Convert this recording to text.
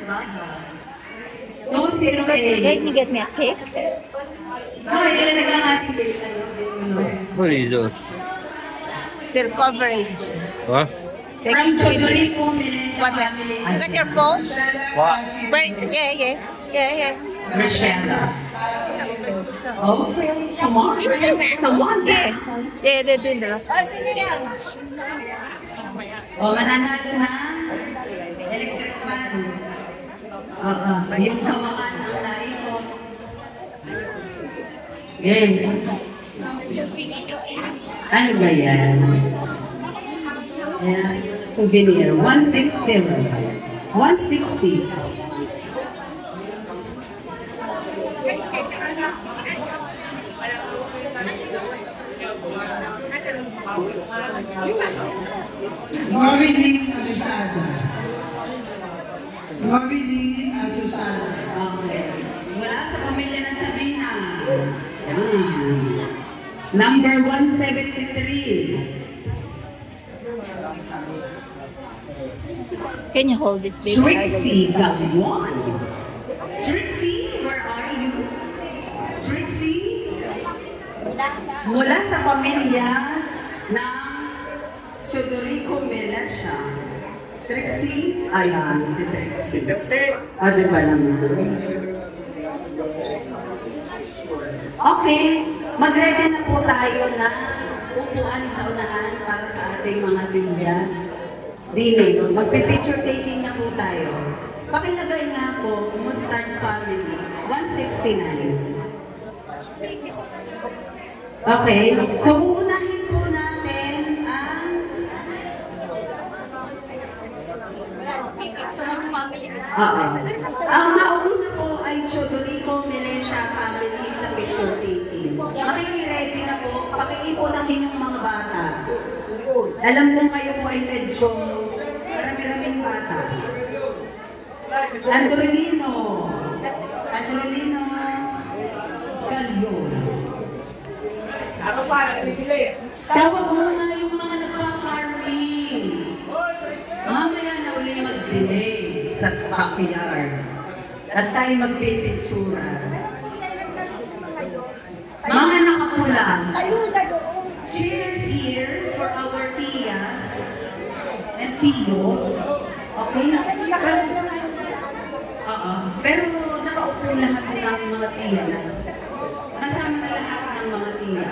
Can you get me a cake? What is it? Still coverage. What? Taking pictures. What? You got your phone? What? Where is it? Yeah. Michelle. Okay, come on. Come on. Yeah, they're doing that. Oh, mananalo na. Electric man. Yung hawakan ng naipon. Game. Ano ba yan? Souvenir. 160. 160. Mawili Asusada. Mawili Asusada. Okay. Wala sa pamilya ng Sabrina. Number 173. Can you hold this baby? Trixie got one. Trixie, where are you? Trixie? Mula sa pamilya ng Chodorico Melasha. Trixie? Ayan, si Trixie. Ano ba naman? Okay, mag-ready na po tayo na upuan sa unahan para sa ating mga timya. Dini, magpe-picture taking na po tayo. Pakilagay nga po, Mustard Family, 169. Okay, so uunahin po natin ang ang mauna po ay Chodorico Melasha Family sa picture taking. Makikiready na po, pakiipon ang inyong mga bata. Alam mo kayo po ay medyo marami-raming bata. Androlino Galion. Tawag mo na yung mga nagpa-farming. Mamaya na uli mag-delay sa backyard. At tayo magpipitsura. Mga nakapula. Cheers here for our tiyas and tiyos. Okay? Pero nakaupo lahat ng mga tiya. Kasama na lahat ng mga tiya.